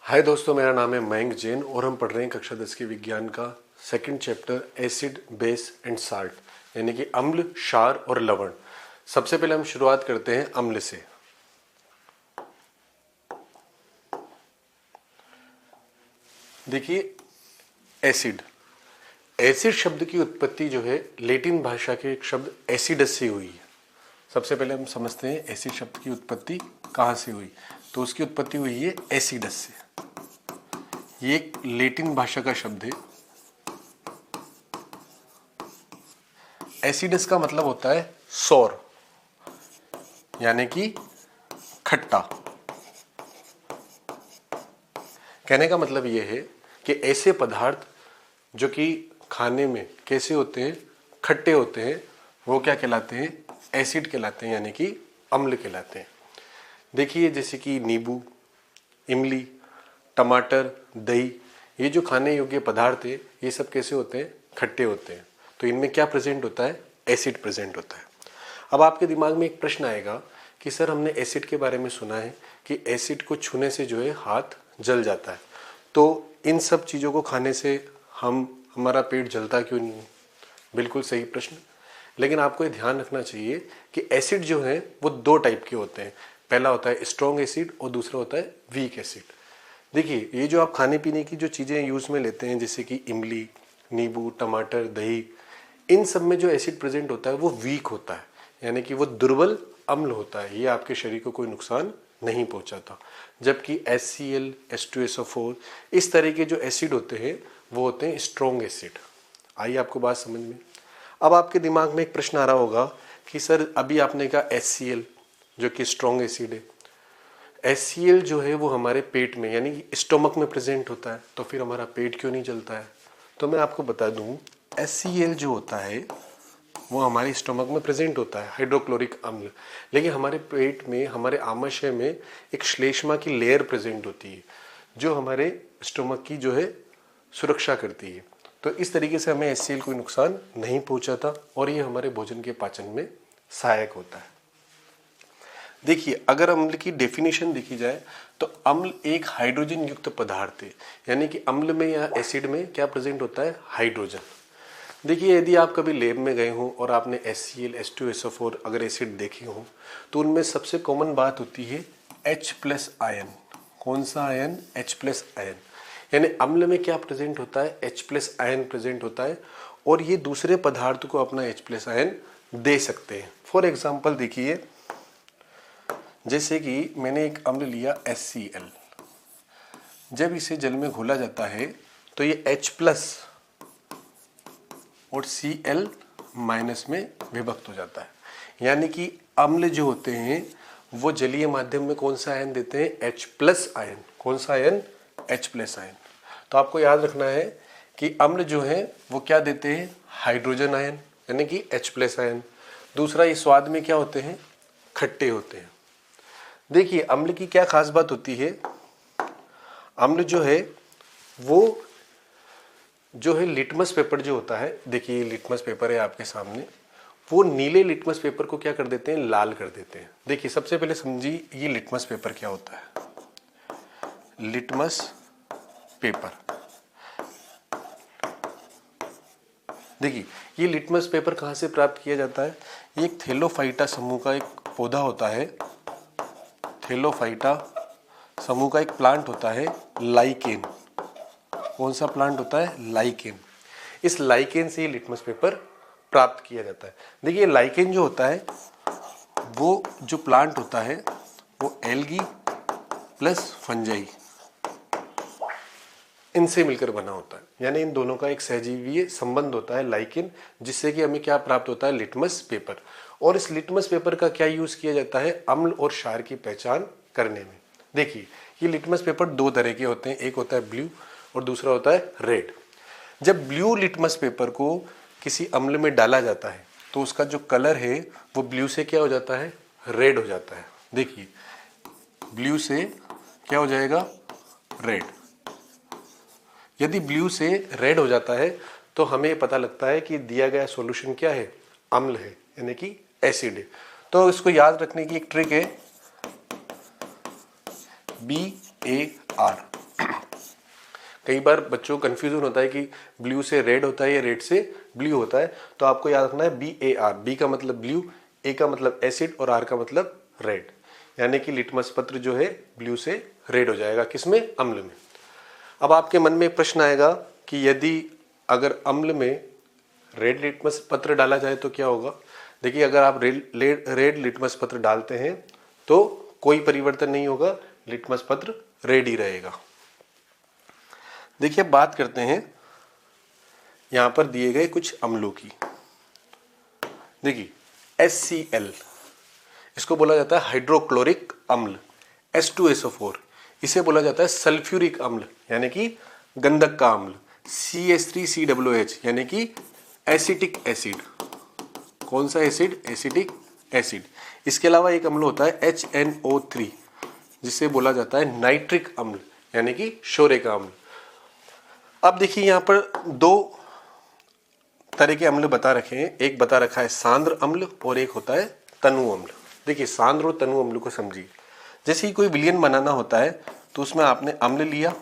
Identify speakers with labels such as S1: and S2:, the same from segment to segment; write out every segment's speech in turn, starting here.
S1: हाय दोस्तों, मेरा नाम है मयंक जैन और हम पढ़ रहे हैं कक्षा 10 के विज्ञान का second chapter acid, base and salt यानी कि अम्ल, क्षार और लवण। सबसे पहले हम शुरुआत करते हैं अम्ल से। देखिए, एसिड एसिड शब्द की उत्पत्ति जो है लैटिन भाषा के एक शब्द एसिडस से हुई है। सबसे पहले हम समझते हैं एसिड शब्द की उत्पत्ति कहाँ से हुई। तो उसकी उत्पत्ति हुई है एसिडस से। ये एक लैटिन भाषा का शब्द है। एसिडस का मतलब होता है सौर, यानी कि खट्टा। कहने का मतलब यह है कि ऐसे पदार्थ जो कि खाने में कैसे होते हैं, खट्टे होते हैं, वो क्या कहलाते हैं, एसिड कहलाते हैं, यानी कि अम्ल कहलाते हैं। देखिए, जैसे कि नींबू, इमली, टमाटर, दही, ये जो खाने योग्य पदार्थ है, ये सब कैसे होते हैं, खट्टे होते हैं। तो इनमें क्या प्रेजेंट होता है, एसिड प्रेजेंट होता है। अब आपके दिमाग में एक प्रश्न आएगा कि सर, हमने एसिड के बारे में सुना है कि एसिड को छूने से जो है हाथ जल जाता है, तो इन सब चीज़ों को खाने से हमारा पेट जलता क्यों नहीं है? बिल्कुल सही प्रश्न। लेकिन आपको ये ध्यान रखना चाहिए कि एसिड जो है वो दो टाइप के होते हैं। पहला होता है स्ट्रॉन्ग एसिड और दूसरा होता है वीक एसिड। देखिए, ये जो आप खाने पीने की जो चीज़ें यूज़ में लेते हैं, जैसे कि इमली, नींबू, टमाटर, दही, इन सब में जो एसिड प्रेजेंट होता है वो वीक होता है, यानी कि वो दुर्बल अम्ल होता है। ये आपके शरीर को कोई नुकसान नहीं पहुंचाता। जबकि HCl, H2SO4, इस तरह के जो एसिड होते हैं वो होते हैं स्ट्रॉन्ग एसिड। आइए आपको बात समझ में। अब आपके दिमाग में एक प्रश्न आ रहा होगा कि सर, अभी आपने कहा HCl जो कि स्ट्रॉन्ग एसिड है। HCl जो है वो हमारे पेट में यानी कि स्टोमक में प्रेजेंट होता है, तो फिर हमारा पेट क्यों नहीं जलता है? तो मैं आपको बता दूं, HCl जो होता है वो हमारे स्टोमक में प्रेजेंट होता है, हाइड्रोक्लोरिक अम्ल। लेकिन हमारे पेट में, हमारे आमाशय में एक श्लेष्मा की लेयर प्रेजेंट होती है जो हमारे स्टोमक की जो है सुरक्षा करती है। तो इस तरीके से हमें HCl कोई नुकसान नहीं पहुंचाता और ये हमारे भोजन के पाचन में सहायक होता है। देखिए, अगर अम्ल की डेफिनेशन देखी जाए तो अम्ल एक हाइड्रोजन युक्त पदार्थ है, यानी कि अम्ल में या एसिड में क्या प्रेजेंट होता है, हाइड्रोजन। देखिए, यदि आप कभी लैब में गए हों और आपने HCl, H2SO4 अगर एसिड देखे हों, तो उनमें सबसे कॉमन बात होती है H+ आयन। कौन सा आयन, H+ आयन। यानी अम्ल में क्या प्रेजेंट होता है, H+ आयन प्रेजेंट होता है और ये दूसरे पदार्थ को अपना H+ आयन दे सकते हैं। फॉर एग्जाम्पल देखिए, जैसे कि मैंने एक अम्ल लिया HCl, जब इसे जल में घोला जाता है तो ये H+ और Cl- में विभक्त हो जाता है। यानी कि अम्ल जो होते हैं वो जलीय माध्यम में कौन सा आयन देते हैं, H+ आयन। कौन सा आयन, H+ आयन। तो आपको याद रखना है कि अम्ल जो है वो क्या देते हैं, हाइड्रोजन आयन, यानी कि H+ आयन। दूसरा, ये स्वाद में क्या होते हैं, खट्टे होते हैं। देखिए, अम्ल की क्या खास बात होती है, अम्ल जो है वो जो है लिटमस पेपर जो होता है, देखिए लिटमस पेपर है आपके सामने, वो नीले लिटमस पेपर को क्या कर देते हैं, लाल कर देते हैं। देखिए, सबसे पहले समझिए ये लिटमस पेपर क्या होता है। लिटमस पेपर, देखिए ये लिटमस पेपर कहाँ से प्राप्त किया जाता है, ये एक थैलोफाइटा समूह का एक पौधा होता है। थैलोफाइटा समूह का एक प्लांट होता है, लाइकेन। कौन सा प्लांट होता है, लाइकेन। इस लाइकेन से ये लिटमस पेपर प्राप्त किया जाता है। देखिए, लाइकेन जो होता है वो जो प्लांट होता है वो एल्गी प्लस फंजाई, इनसे मिलकर बना होता है। यानी इन दोनों का एक सहजीवीय संबंध होता है, लाइकेन, जिससे कि हमें क्या प्राप्त होता है, लिटमस पेपर। और इस लिटमस पेपर का क्या यूज किया जाता है, अम्ल और क्षार की पहचान करने में। देखिए, ये लिटमस पेपर दो तरह के होते हैं, एक होता है ब्लू और दूसरा होता है रेड। जब ब्लू लिटमस पेपर को किसी अम्ल में डाला जाता है तो उसका जो कलर है वो ब्लू से क्या हो जाता है, रेड हो जाता है। देखिए, ब्लू से क्या हो जाएगा, रेड। यदि ब्लू से रेड हो जाता है तो हमें पता लगता है कि दिया गया सॉल्यूशन क्या है, अम्ल है, यानी कि एसिड है। तो इसको याद रखने की एक ट्रिक है, BAR। कई बार बच्चों को कंफ्यूजन होता है कि ब्लू से रेड होता है या रेड से ब्लू होता है, तो आपको याद रखना है BAR, बी का मतलब ब्लू, ए का मतलब एसिड और आर का मतलब रेड, यानी कि लिटमस पत्र जो है ब्लू से रेड हो जाएगा, किसमें? अम्ल में। अब आपके मन में प्रश्न आएगा कि यदि अगर अम्ल में रेड लिटमस पत्र डाला जाए तो क्या होगा? देखिए, अगर आप रेड लिटमस पत्र डालते हैं तो कोई परिवर्तन नहीं होगा, लिटमस पत्र रेड ही रहेगा। देखिए, बात करते हैं यहां पर दिए गए कुछ अम्लों की। देखिए, HCl, इसको बोला जाता है हाइड्रोक्लोरिक अम्ल। H2SO4, इसे बोला जाता है सल्फ्यूरिक अम्ल यानी कि गंधक का अम्ल। CH3COOH यानी कि एसिटिक एसिड। कौन सा एसिड? Acetic acid. इसके अलावा एक अम्ल होता है HNO3, जिसे बोला जाता है नाइट्रिक अम्ल यानी कि शोरे का अम्ल। अब देखिए, यहां पर दो तरह के अम्ल बता रखे हैं, एक बता रखा है सांद्र अम्ल और एक होता है तनु अम्ल। देखिए, सांद्र और तनु अम्ल को समझिए। जैसे ही कोई विलयन बनाना होता है तो उसमें आपने अम्ल लिया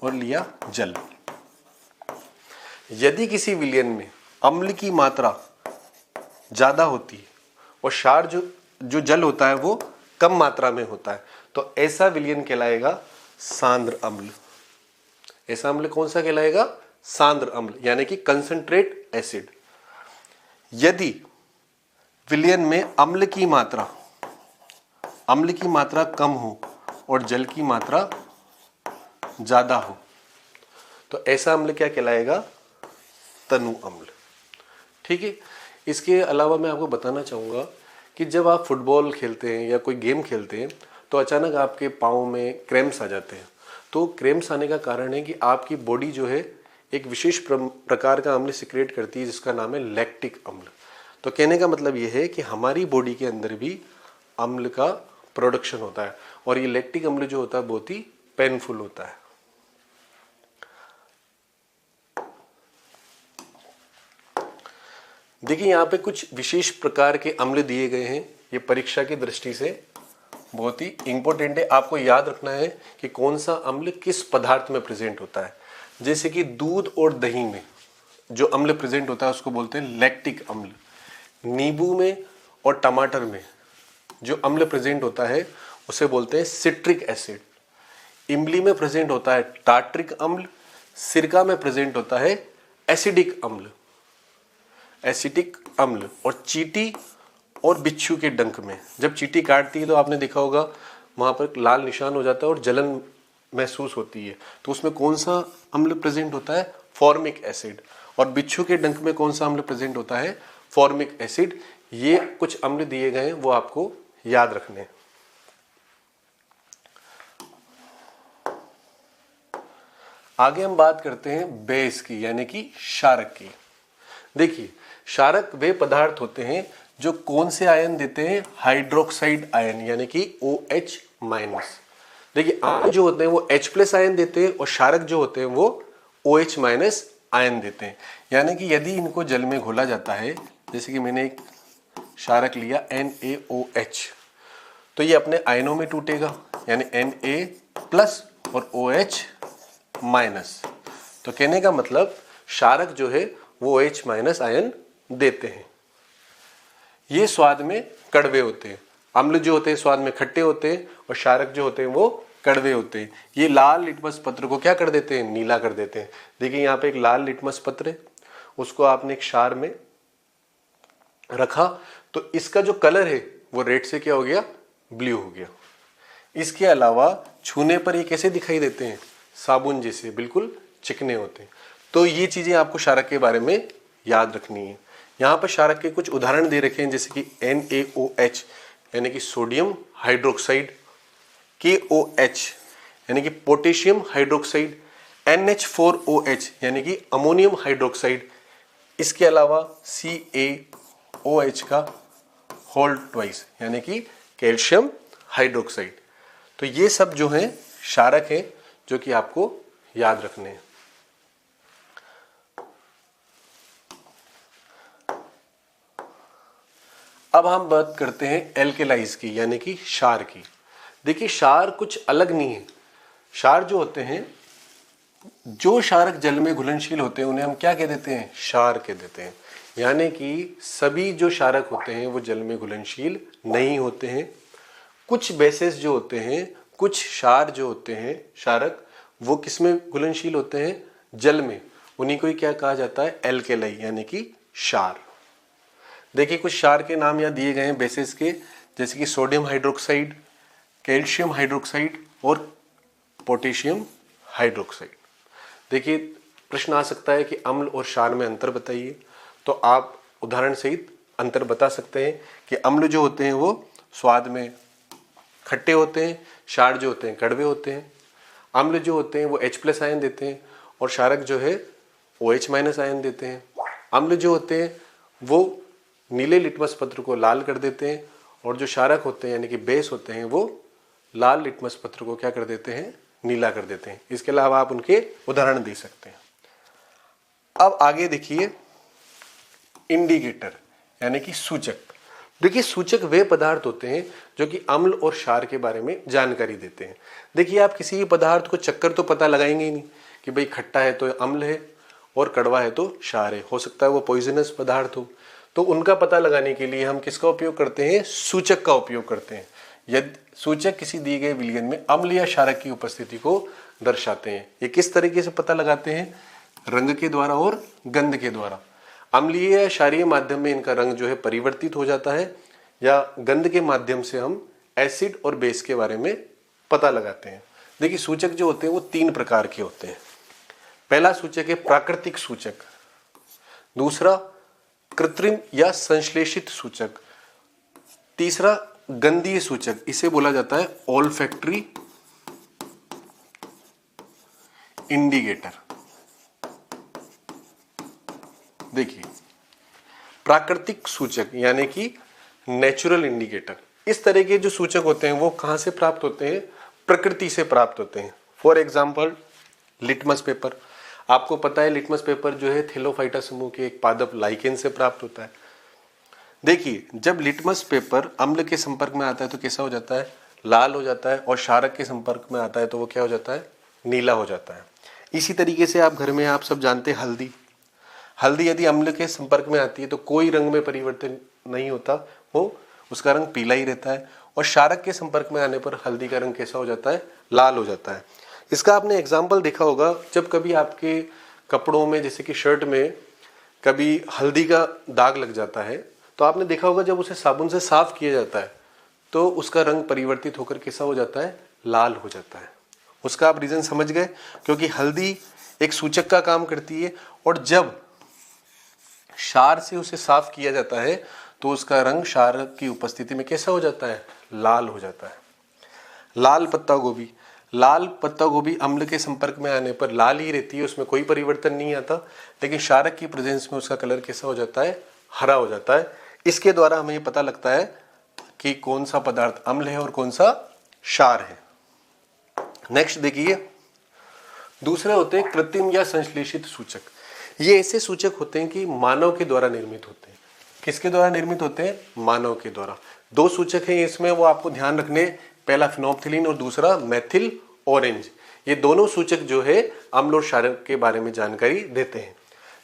S1: और लिया जल। यदि किसी विलयन में अम्ल की मात्रा ज्यादा होती है और क्षार जो जल होता है वो कम मात्रा में होता है, तो ऐसा विलयन कहलाएगा सांद्र अम्ल। ऐसा अम्ल कौन सा कहलाएगा? सांद्र अम्ल यानी कि कंसंट्रेट एसिड। यदि विलयन में अम्ल की मात्रा कम हो और जल की मात्रा ज्यादा हो, तो ऐसा अम्ल क्या कहलाएगा? तनु अम्ल। ठीक है। इसके अलावा मैं आपको बताना चाहूंगा कि जब आप फुटबॉल खेलते हैं या कोई गेम खेलते हैं तो अचानक आपके पाँव में क्रैम्प्स आ जाते हैं। तो क्रैम्प्स आने का कारण है कि आपकी बॉडी जो है एक विशेष प्रकार का अम्ल सिक्रेट करती है, जिसका नाम है लैक्टिक अम्ल। तो कहने का मतलब यह है कि हमारी बॉडी के अंदर भी अम्ल का प्रोडक्शन होता है, और ये लैक्टिक अम्ल जो होता है बहुत ही पेनफुल होता है। देखिए, यहाँ पे कुछ विशेष प्रकार के अम्ल दिए गए हैं, ये परीक्षा की दृष्टि से बहुत ही इंपॉर्टेंट है। आपको याद रखना है कि कौन सा अम्ल किस पदार्थ में प्रेजेंट होता है। जैसे कि दूध और दही में जो अम्ल प्रेजेंट होता है उसको बोलते हैं लैक्टिक अम्ल। नींबू में और टमाटर में जो अम्ल प्रेजेंट होता है उसे बोलते हैं सिट्रिक एसिड। इमली में प्रेजेंट होता है टार्ट्रिक अम्ल। सिरका में प्रेजेंट होता है एसिडिक अम्ल, एसिटिक अम्ल। और चींटी और बिच्छू के डंक में जब चींटी काटती है तो आपने देखा होगा वहां पर लाल निशान हो जाता है और जलन महसूस होती है, तो उसमें कौन सा अम्ल प्रेजेंट होता है? Formic acid. और बिच्छू के डंक में कौन सा अम्ल प्रेजेंट होता है? Formic acid. ये कुछ अम्ल दिए गए हैं, वो आपको याद रखने हैं। आगे हम बात करते हैं बेस की यानी कि क्षारक की। देखिए, क्षारक वे पदार्थ होते हैं जो कौन से आयन देते हैं? हाइड्रोक्साइड आयन यानी कि OH-। देखिए, आयन जो होते हैं वो H+ आयन देते हैं और क्षारक जो होते हैं वो OH- आयन देते हैं। यानी कि यदि इनको जल में घोला जाता है, जैसे कि मैंने एक क्षारक लिया NaOH, तो ये अपने आयनों में टूटेगा यानी Na+ और OH-। तो कहने का मतलब क्षारक जो है वो OH- आयन देते हैं। ये स्वाद में कड़वे होते हैं। अम्ल जो होते हैं स्वाद में खट्टे होते हैं और क्षारक जो होते हैं वो कड़वे होते हैं। ये लाल लिटमस पत्र को क्या कर देते हैं? नीला कर देते हैं। देखिए, यहाँ पे एक लाल लिटमस पत्र है, उसको आपने एक क्षार में रखा तो इसका जो कलर है वो रेड से क्या हो गया? ब्लू हो गया। इसके अलावा छूने पर ये कैसे दिखाई देते हैं? साबुन जैसे, बिल्कुल चिकने होते हैं। तो ये चीजें आपको क्षारक के बारे में याद रखनी है। यहाँ पर क्षारक के कुछ उदाहरण दे रखे हैं, जैसे कि NaOH यानी कि सोडियम हाइड्रोक्साइड, KOH यानी कि पोटेशियम हाइड्रोक्साइड, NH4OH यानी कि अमोनियम हाइड्रोक्साइड। इसके अलावा CaOH का होल ट्वाइस यानी कि कैल्शियम हाइड्रोक्साइड। तो ये सब जो हैं क्षारक हैं जो कि आपको याद रखने हैं। अब हम बात करते हैं एल्केलाइज की यानी कि क्षार की। देखिए, क्षार कुछ अलग नहीं है। क्षार जो होते हैं जो क्षारक जल में घुलनशील होते हैं उन्हें हम क्या कह देते हैं, क्षार कह देते हैं। यानी कि सभी जो क्षारक होते हैं वो जल में घुलनशील नहीं होते हैं। कुछ बेसेस जो होते हैं, कुछ क्षार जो होते हैं क्षारक, वो किस में घुलनशील होते हैं, जल में, उन्हीं को ही क्या कहा जाता है, एल्केलाई यानी कि क्षार। देखिए कुछ क्षार के नाम यहाँ दिए गए हैं बेसिस के, जैसे कि सोडियम हाइड्रोक्साइड, कैल्शियम हाइड्रोक्साइड और पोटेशियम हाइड्रोक्साइड। देखिए प्रश्न आ सकता है कि अम्ल और क्षार में अंतर बताइए, तो आप उदाहरण सहित अंतर बता सकते हैं कि अम्ल जो होते हैं वो स्वाद में खट्टे होते हैं, क्षार जो होते हैं कड़वे होते हैं। अम्ल जो होते हैं वो H+ आयन देते हैं और क्षारक जो है OH- आयन देते हैं। अम्ल जो होते हैं वो नीले लिटमस पत्र को लाल कर देते हैं और जो क्षारक होते हैं यानी कि बेस होते हैं वो लाल लिटमस पत्र को क्या कर देते हैं, नीला कर देते हैं। इसके अलावा आप उनके उदाहरण दे सकते हैं। अब आगे देखिए इंडिकेटर यानी कि सूचक। देखिए सूचक वे पदार्थ होते हैं जो कि अम्ल और क्षार के बारे में जानकारी देते हैं। देखिए आप किसी भी पदार्थ को चक्कर तो पता लगाएंगे ही नहीं कि भाई खट्टा है तो अम्ल है और कड़वा है तो क्षार है, हो सकता है वो पॉइजनस पदार्थ हो। तो उनका पता लगाने के लिए हम किसका उपयोग करते हैं, सूचक का उपयोग करते हैं। यदि सूचक किसी दिए गए विलयन में अम्ल या क्षारक की उपस्थिति को दर्शाते हैं। ये किस तरीके से पता लगाते हैं, रंग के द्वारा और गंध के द्वारा। अम्लीय या क्षारीय माध्यम में इनका रंग जो है परिवर्तित हो जाता है, या गंध के माध्यम से हम एसिड और बेस के बारे में पता लगाते हैं। देखिए सूचक जो होते हैं वो 3 प्रकार के होते हैं। पहला सूचक है प्राकृतिक सूचक, दूसरा कृत्रिम या संश्लेषित सूचक, तीसरा गंधीय सूचक, इसे बोला जाता है ओल्फैक्टरी इंडिकेटर। देखिए प्राकृतिक सूचक यानी कि नेचुरल इंडिकेटर, इस तरह के जो सूचक होते हैं वो कहां से प्राप्त होते हैं, प्रकृति से प्राप्त होते हैं। फॉर एग्जाम्पल लिटमस पेपर, आपको पता है लिटमस पेपर जो है थैलोफाइटा समूह के एक पादप लाइकेन से प्राप्त होता है। देखिए जब लिटमस पेपर अम्ल के संपर्क में आता है तो कैसा हो जाता है, लाल हो जाता है, और क्षारक के संपर्क में आता है तो वो क्या हो जाता है, नीला हो जाता है। इसी तरीके से आप घर में आप सब जानते हैं हल्दी, हल्दी यदि अम्ल के संपर्क में आती है तो कोई रंग में परिवर्तन नहीं होता, वो उसका रंग पीला ही रहता है, और क्षारक के संपर्क में आने पर हल्दी का रंग कैसा हो जाता है, लाल हो जाता है। इसका आपने एग्जाम्पल देखा होगा, जब कभी आपके कपड़ों में जैसे कि शर्ट में कभी हल्दी का दाग लग जाता है तो आपने देखा होगा जब उसे साबुन से साफ किया जाता है तो उसका रंग परिवर्तित होकर कैसा हो जाता है, लाल हो जाता है। उसका आप रीजन समझ गए, क्योंकि हल्दी एक सूचक का काम करती है और जब क्षार से उसे साफ किया जाता है तो उसका रंग क्षार की उपस्थिति में कैसा हो जाता है, लाल हो जाता है। लाल पत्ता गोभी, लाल पत्ता गोभी अम्ल के संपर्क में आने पर लाल ही रहती है, उसमें कोई परिवर्तन नहीं आता, लेकिन क्षारक की प्रेजेंस में उसका कलर कैसा हो जाता है, हरा हो जाता है। इसके द्वारा हमें पता लगता है कि कौन सा पदार्थ अम्ल है और कौन सा क्षार है। नेक्स्ट देखिए दूसरे होते हैं कृत्रिम या संश्लेषित सूचक। ये ऐसे सूचक होते हैं कि मानव के द्वारा निर्मित होते हैं। किसके द्वारा निर्मित होते हैं, मानव के द्वारा। 2 सूचक हैं इसमें, वो आपको ध्यान रखने, पहला फिनोप्थिलीन और दूसरा मेथिल ऑरेंज। ये दोनों सूचक जो है अम्ल और क्षारक के बारे में जानकारी देते हैं।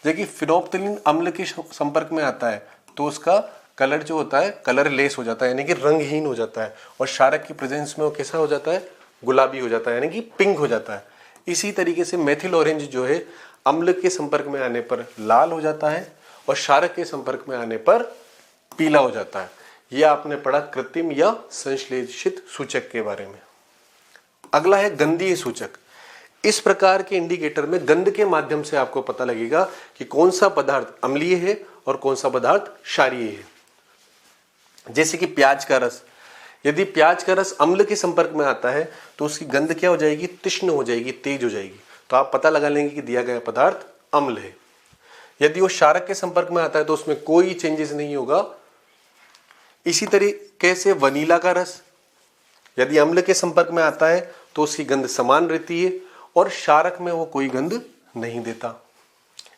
S1: देखिए फिनोप्थिलीन अम्ल के संपर्क में आता है तो उसका कलर जो होता है कलरलेस हो जाता है यानी कि रंगहीन हो जाता है, और क्षारक की प्रेजेंस में वो कैसा हो जाता है, गुलाबी हो जाता है यानी कि पिंक हो जाता है। इसी तरीके से मेथिल ऑरेंज जो है अम्ल के संपर्क में आने पर लाल हो जाता है और क्षारक के संपर्क में आने पर पीला हो जाता है। यह आपने पढ़ा कृत्रिम या संश्लेषित सूचक के बारे में। अगला है गंधीय सूचक। इस प्रकार के इंडिकेटर में गंध के माध्यम से आपको पता लगेगा कि कौन सा पदार्थ अम्लीय है और कौन सा पदार्थ क्षारीय है। जैसे कि प्याज का रस, यदि प्याज का रस अम्ल के संपर्क में आता है तो उसकी गंध क्या हो जाएगी, तीक्ष्ण हो जाएगी, तेज हो जाएगी, तो आप पता लगा लेंगे कि दिया गया पदार्थ अम्ल है। यदि वो क्षारक के संपर्क में आता है तो उसमें कोई चेंजेस नहीं होगा। इसी तरीके से वनीला का रस यदि अम्ल के संपर्क में आता है तो उसकी गंध समान रहती है और क्षारक में वो कोई गंध नहीं देता।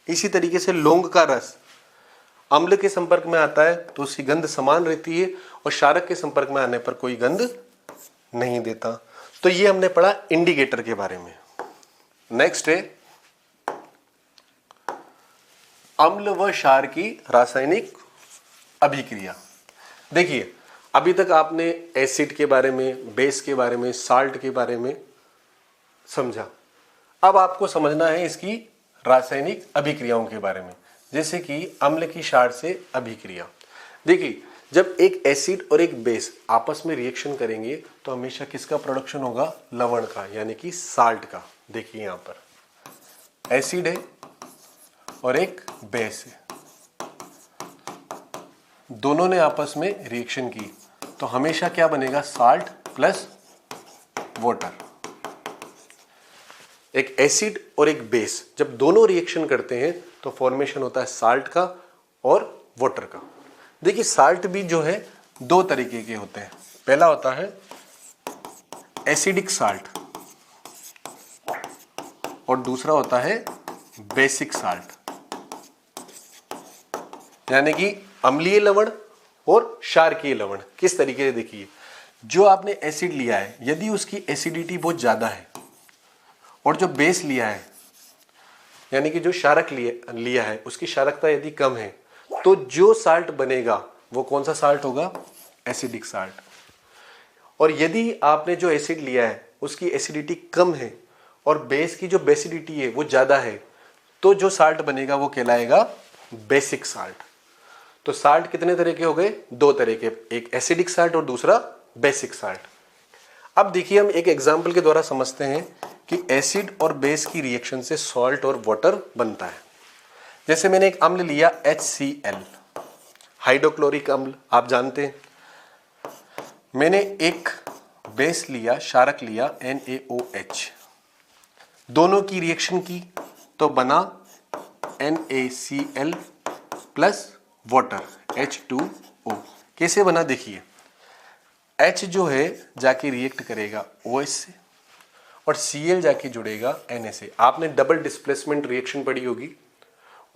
S1: इसी तरीके से लौंग का रस अम्ल के संपर्क में आता है तो उसकी गंध समान रहती है और क्षारक के संपर्क में आने पर कोई गंध नहीं देता। तो ये हमने पढ़ा इंडिकेटर के बारे में। नेक्स्ट है अम्ल व क्षार की रासायनिक अभिक्रिया। देखिए अभी तक आपने एसिड के बारे में, बेस के बारे में, साल्ट के बारे में समझा। अब आपको समझना है इसकी रासायनिक अभिक्रियाओं के बारे में, जैसे कि अम्ल की क्षार से अभिक्रिया। देखिए जब एक एसिड और एक बेस आपस में रिएक्शन करेंगे तो हमेशा किसका प्रोडक्शन होगा? लवण का, यानी कि साल्ट का। देखिए यहां पर एसिड है और एक बेस है, दोनों ने आपस में रिएक्शन की तो हमेशा क्या बनेगा? Salt plus water. एक एसिड और एक बेस जब दोनों रिएक्शन करते हैं तो फॉर्मेशन होता है साल्ट का और वाटर का। देखिए साल्ट भी जो है दो तरीके के होते हैं। पहला होता है एसिडिक साल्ट और दूसरा होता है बेसिक साल्ट, यानी कि अम्लीय लवण और क्षारकीय लवण। किस तरीके से? देखिए जो आपने एसिड लिया है यदि उसकी एसिडिटी बहुत ज्यादा है और जो बेस लिया है यानी कि जो क्षारक लिया है उसकी क्षारकता यदि कम है तो जो साल्ट बनेगा वो कौन सा साल्ट होगा? Acidic salt. और यदि आपने जो एसिड लिया है उसकी एसिडिटी कम है और बेस की जो बेसिडिटी है वो ज्यादा है तो जो साल्ट बनेगा वो कहलाएगा बेसिक साल्ट। तो साल्ट कितने तरह के हो गए? दो तरह के, एक एसिडिक साल्ट और दूसरा बेसिक साल्ट। अब देखिए हम एक एग्जांपल के द्वारा समझते हैं कि एसिड और बेस की रिएक्शन से सॉल्ट और वाटर बनता है। जैसे मैंने एक अम्ल लिया HCl, हाइड्रोक्लोरिक अम्ल, आप जानते हैं। मैंने एक बेस लिया, क्षारक लिया NaOH, दोनों की रिएक्शन की तो बना NaCl प्लस वाटर H2O। कैसे बना? देखिए H जो है जाके रिएक्ट करेगा OH से और Cl जाके जुड़ेगा Na से। आपने डबल डिस्प्लेसमेंट रिएक्शन पढ़ी होगी,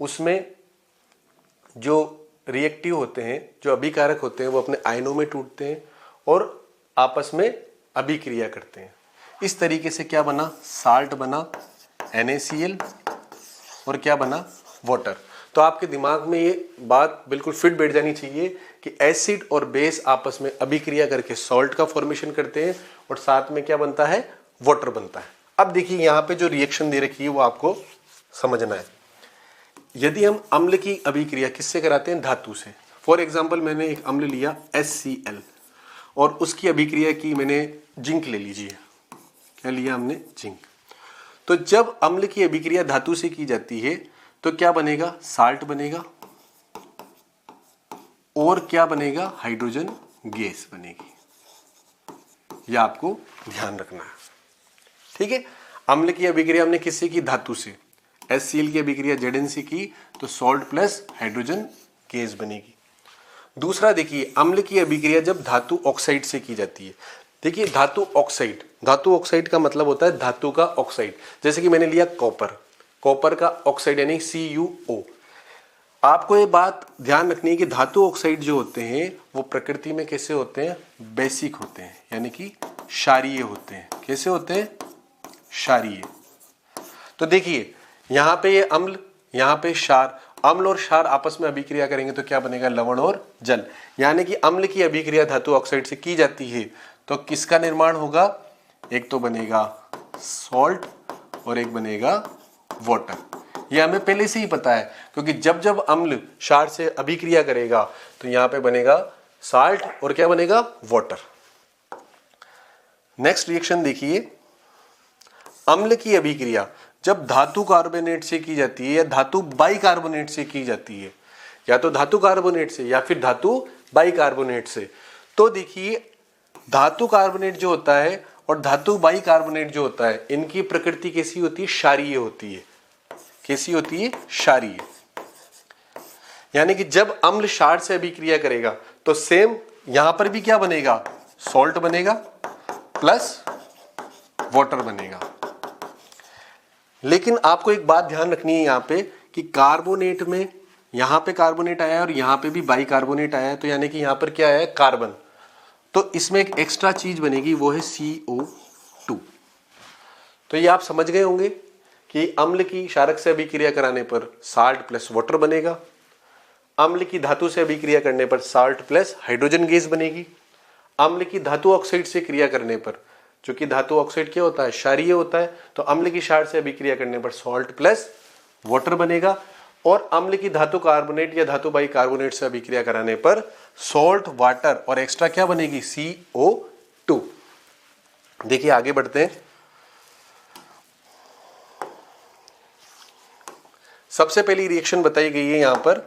S1: उसमें जो रिएक्टिव होते हैं, जो अभिकारक होते हैं, वो अपने आयनों में टूटते हैं और आपस में अभिक्रिया करते हैं। इस तरीके से क्या बना? साल्ट बना NaCl और क्या बना? वाटर। तो आपके दिमाग में ये बात बिल्कुल फिट बैठ जानी चाहिए कि एसिड और बेस आपस में अभिक्रिया करके सॉल्ट का फॉर्मेशन करते हैं और साथ में क्या बनता है? वाटर बनता है। अब देखिए यहाँ पे जो रिएक्शन दे रखी है वो आपको समझना है। यदि हम अम्ल की अभिक्रिया किससे कराते हैं? धातु से। फॉर एग्जाम्पल मैंने एक अम्ल लिया HCl और उसकी अभिक्रिया की मैंने जिंक ले लीजिए। क्या लिया हमने? जिंक। तो जब अम्ल की अभिक्रिया धातु से की जाती है तो क्या बनेगा? साल्ट बनेगा और क्या बनेगा? हाइड्रोजन गैस बनेगी। यह आपको ध्यान रखना है, ठीक है। अम्ल की अभिक्रिया हमने किससे की? धातु से। HCl की अभिक्रिया Zn से की तो सॉल्ट प्लस हाइड्रोजन गैस बनेगी। दूसरा देखिए अम्ल की अभिक्रिया जब धातु ऑक्साइड से की जाती है। देखिए धातु ऑक्साइड का मतलब होता है धातु का ऑक्साइड। जैसे कि मैंने लिया कॉपर का ऑक्साइड यानी CuO। आपको ये बात ध्यान रखनी है कि धातु ऑक्साइड जो होते हैं वो प्रकृति में कैसे होते हैं? बेसिक होते हैं, यानी कि क्षारीय होते हैं। कैसे होते हैं? क्षारीय। तो देखिए यहां पे ये अम्ल, यहां पे क्षार। अम्ल और क्षार आपस में अभिक्रिया करेंगे तो क्या बनेगा? लवण और जल। यानी कि अम्ल की अभिक्रिया धातु ऑक्साइड से की जाती है तो किसका निर्माण होगा? एक तो बनेगा सॉल्ट और एक बनेगा वाटर। यह हमें पहले से ही पता है क्योंकि जब जब अम्ल क्षार से अभिक्रिया करेगा तो यहां पे बनेगा साल्ट और क्या बनेगा? वाटर। नेक्स्ट रिएक्शन देखिए, अम्ल की अभिक्रिया जब धातु कार्बोनेट से की जाती है या धातु बाइकार्बोनेट से की जाती है, या तो धातु कार्बोनेट से या फिर धातु बाइकार्बोनेट से। तो देखिए धातु कार्बोनेट जो होता है और धातु बाइकार्बोनेट जो होता है इनकी प्रकृति कैसी होती है? क्षारीय होती है। कैसी होती है? क्षारीय। यानी कि जब अम्ल क्षार से अभिक्रिया करेगा तो सेम यहां पर भी क्या बनेगा? सॉल्ट बनेगा प्लस वाटर बनेगा। लेकिन आपको एक बात ध्यान रखनी है यहां पे कि कार्बोनेट में यहां पे कार्बोनेट आया है और यहां पे भी बाइकार्बोनेट आया है, तो यानी कि यहां पर क्या है? कार्बन। तो इसमें एक एक्स्ट्रा चीज बनेगी वो है CO2। तो ये आप समझ गए होंगे कि अम्ल की क्षारक से अभिक्रिया कराने पर साल्ट प्लस वाटर बनेगा, अम्ल की धातु से अभिक्रिया करने पर साल्ट प्लस हाइड्रोजन गैस बनेगी, अम्ल की धातु ऑक्साइड से क्रिया करने पर, चूंकि धातु ऑक्साइड क्या होता है, क्षारीय होता है, तो अम्ल की क्षार से अभिक्रिया करने पर सॉल्ट प्लस वाटर बनेगा, और अम्ल की धातु कार्बोनेट या धातु बाई कार्बोनेट से अभिक्रिया कराने पर सॉल्ट वाटर और एक्स्ट्रा क्या बनेगी, CO2। देखिए आगे बढ़ते हैं। सबसे पहली रिएक्शन बताई गई है यहां पर,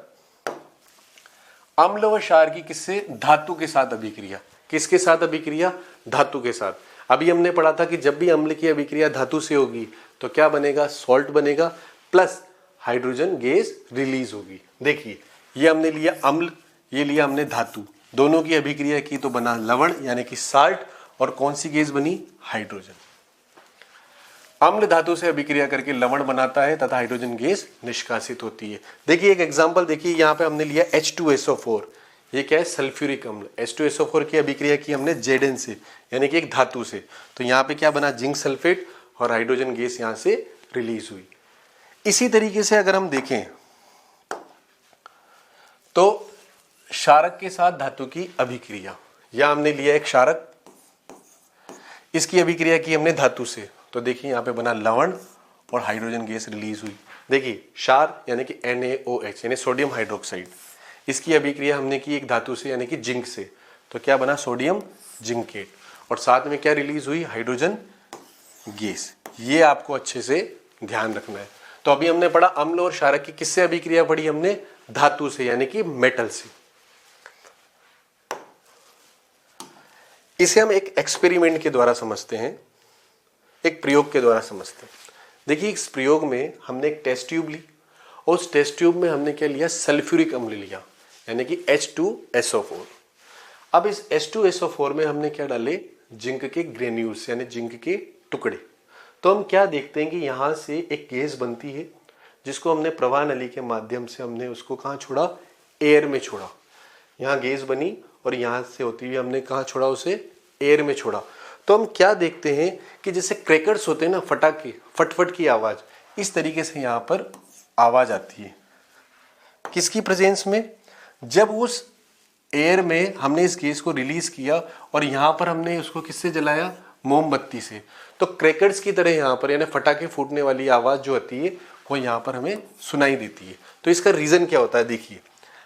S1: अम्ल व क्षार की किससे, धातु के साथ अभिक्रिया। किसके साथ अभिक्रिया, धातु के साथ। अभी हमने पढ़ा था कि जब भी अम्ल की अभिक्रिया धातु से होगी तो क्या बनेगा, सॉल्ट बनेगा प्लस हाइड्रोजन गैस रिलीज होगी। देखिए ये हमने लिया अम्ल, ये लिया हमने धातु, दोनों की अभिक्रिया की तो बना लवण यानी कि साल्ट, और कौन सी गैस बनी, हाइड्रोजन। अम्ल धातु से अभिक्रिया करके लवण बनाता है तथा हाइड्रोजन गैस निष्कासित होती है। देखिए एक एग्जांपल देखिए, यहाँ पे हमने लिया H2SO4, ये क्या है, सल्फ्यूरिक अम्ल। H2SO4 की अभिक्रिया की हमने Zn से यानी कि एक धातु से, तो यहाँ पे क्या बना, जिंक सल्फेट, और हाइड्रोजन गैस यहाँ से रिलीज हुई। इसी तरीके से अगर हम देखें तो क्षारक के साथ धातु की अभिक्रिया, या हमने लिया एक क्षारक, इसकी अभिक्रिया की हमने धातु से, तो देखिए यहाँ पे बना लवण और हाइड्रोजन गैस रिलीज हुई। देखिए क्षार यानी कि NaOH यानी सोडियम हाइड्रोक्साइड, इसकी अभिक्रिया हमने की एक धातु से यानी कि जिंक से, तो क्या बना, सोडियम जिंकेट, और साथ में क्या रिलीज हुई, हाइड्रोजन गैस। ये आपको अच्छे से ध्यान रखना है। तो अभी हमने पढ़ा अम्ल और क्षारक की किससे अभिक्रिया पढ़ी हमने, धातु से यानी कि मेटल से। इसे हम एक एक्सपेरिमेंट के द्वारा समझते हैं, एक प्रयोग के द्वारा समझते हैं। देखिए इस प्रयोग में हमने एक टेस्ट ट्यूब ली, और उस टेस्ट ट्यूब में हमने क्या लिया, सल्फ्यूरिक अम्ल लिया यानी कि H2SO4। अब इस H2SO4 में हमने क्या डाले, जिंक के ग्रेन्यूल्स यानी जिंक के टुकड़े। तो हम क्या देखते हैं कि यहाँ से एक गैस बनती है जिसको हमने प्रवाह नली के माध्यम से हमने उसको कहाँ छोड़ा, एयर में छोड़ा। यहाँ गैस बनी और यहाँ से होती हुई हमने कहाँ छोड़ा, उसे एयर में छोड़ा। तो हम क्या देखते हैं कि जैसे क्रैकर्स होते हैं ना, फटाके, फटफट की आवाज, इस तरीके से यहाँ पर आवाज आती है। किसकी प्रेजेंस में, जब उस एयर में हमने इस गैस को रिलीज किया और यहाँ पर हमने उसको किससे जलाया, मोमबत्ती से, तो क्रैकर्स की तरह यहाँ पर यानी फटाके फूटने वाली आवाज जो आती है वो यहाँ पर हमें सुनाई देती है। तो इसका रीजन क्या होता है, देखिए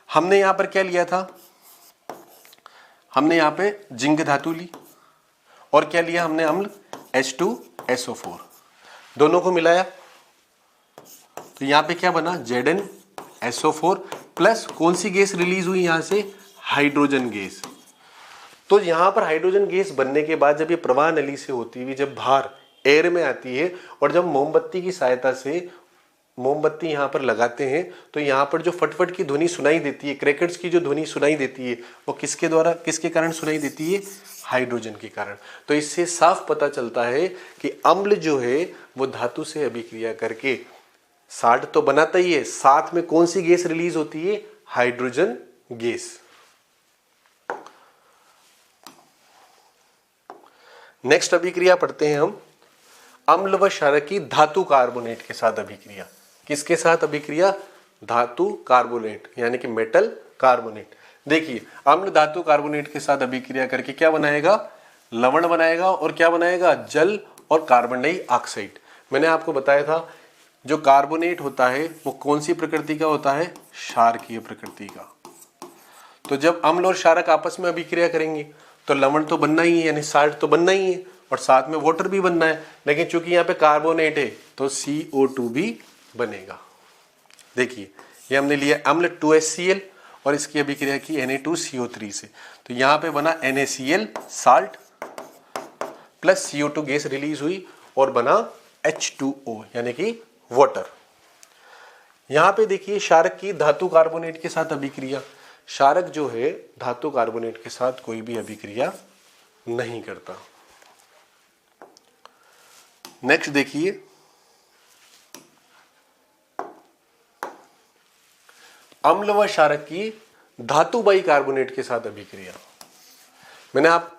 S1: हमने यहाँ पर क्या लिया था, हमने यहाँ पे जिंक धातु ली, और क्या लिया हमने, अम्ल H2SO4, दोनों को मिलाया, तो यहाँ पे क्या बना, ZnSO4 प्लस कौन सी गैस रिलीज हुई यहाँ से, हाइड्रोजन गैस। तो यहाँ पर हाइड्रोजन गैस बनने के बाद जब ये प्रवाह नली से होती हुई जब बाहर एयर में आती है, और जब मोमबत्ती की सहायता से मोमबत्ती यहाँ पर लगाते हैं, तो यहाँ पर जो फटफट की ध्वनि सुनाई देती है, क्रैकर्स की जो ध्वनि सुनाई देती है, वो किसके द्वारा, किसके कारण सुनाई देती है, हाइड्रोजन के कारण। तो इससे साफ पता चलता है कि अम्ल जो है वो धातु से अभिक्रिया करके साल्ट तो बनाता ही है, साथ में कौन सी गैस रिलीज होती है, हाइड्रोजन गैस। नेक्स्ट अभिक्रिया पढ़ते हैं हम, अम्ल व क्षारक की धातु कार्बोनेट के साथ अभिक्रिया। किसके साथ अभिक्रिया, धातु कार्बोनेट यानी कि मेटल कार्बोनेट। देखिए अम्ल धातु कार्बोनेट के साथ अभिक्रिया करके क्या बनाएगा, लवण बनाएगा, और क्या बनाएगा, जल और कार्बन डाइऑक्साइड। मैंने आपको बताया था जो कार्बोनेट होता है वो कौन सी प्रकृति का होता है, क्षारकीय प्रकृति का। तो जब अम्ल और क्षारक आपस में अभिक्रिया करेंगे तो लवण तो बनना ही है यानी साल्ट तो बनना ही है, और साथ में वाटर भी बनना है, लेकिन चूंकि यहाँ पे कार्बोनेट है तो CO2 भी बनेगा। देखिए ये हमने लिया अम्ल 2HCl और इसकी अभिक्रिया की Na2CO3 से, तो यहाँ पे बना NaCl salt plus CO2 gas release हुई और बना H2O यानी कि वाटर। यहाँ पे देखिए क्षारक की धातु कार्बोनेट के साथ अभिक्रिया, क्षारक जो है धातु कार्बोनेट के साथ कोई भी अभिक्रिया नहीं करता। नेक्स्ट देखिए, अम्ल व क्षारक की धातु बाई कार्बोनेट के साथ अभिक्रिया।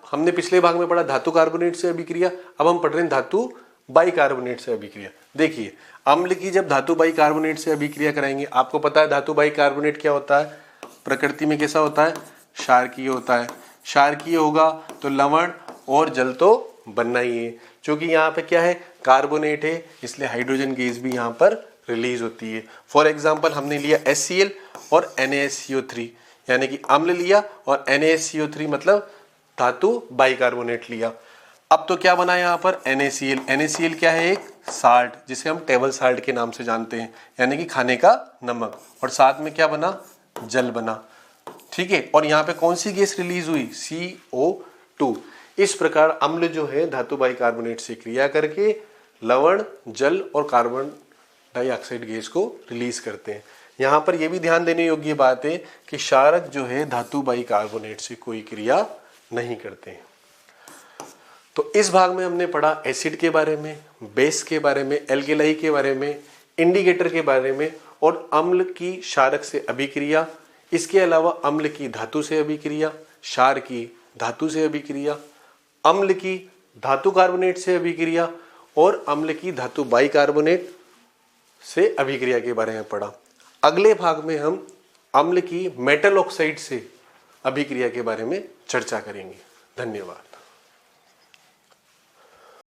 S1: हमने पिछले भाग में पढ़ा धातु कार्बोनेट से अभिक्रिया, अब हम पढ़ रहे हैं धातु बाई कार्बोनेट से अभिक्रिया। देखिए, अम्ल की जब धातु बाइकार्बोनेट से अभिक्रिया कराएंगे, आपको पता है धातु बाइकार्बोनेट क्या होता है, प्रकृति में कैसा होता है, क्षारकीय होता है। क्षारकीय होगा तो लवण और जल तो बनना ही है। क्योंकि यहाँ पे क्या है, कार्बोनेट है, इसलिए हाइड्रोजन गैस भी यहाँ पर रिलीज होती है। फॉर एग्जाम्पल हमने लिया HCl और NaSCO3, यानी कि अम्ल लिया और NaSCO3 मतलब धातु बाइकार्बोनेट लिया। अब तो क्या बना यहाँ पर, NaCl। NaCl क्या है, एक साल्ट, जिसे हम टेबल साल्ट के नाम से जानते हैं, यानी कि खाने का नमक। और साथ में क्या बना, जल बना। ठीक है, और यहाँ पे कौन सी गैस रिलीज हुई, CO2। इस प्रकार अम्ल जो है धातु बाइकार्बोनेट से क्रिया करके लवण, जल और कार्बन डाइऑक्साइड गैस को रिलीज करते हैं। यहाँ पर यह भी ध्यान देने योग्य बात है कि क्षारक जो है धातु बाइकार्बोनेट से कोई क्रिया नहीं करते हैं। तो इस भाग में हमने पढ़ा एसिड के बारे में, बेस के बारे में, एल्केलाई के बारे में, इंडिकेटर के बारे में और अम्ल की क्षारक से अभिक्रिया। इसके अलावा अम्ल की धातु से अभिक्रिया, क्षार की धातु से अभिक्रिया, अम्ल की धातु कार्बोनेट से अभिक्रिया और अम्ल की धातु बाइकार्बोनेट से अभिक्रिया के बारे में पढ़ा। अगले भाग में हम अम्ल की मेटल ऑक्साइड से अभिक्रिया के बारे में चर्चा करेंगे। धन्यवाद।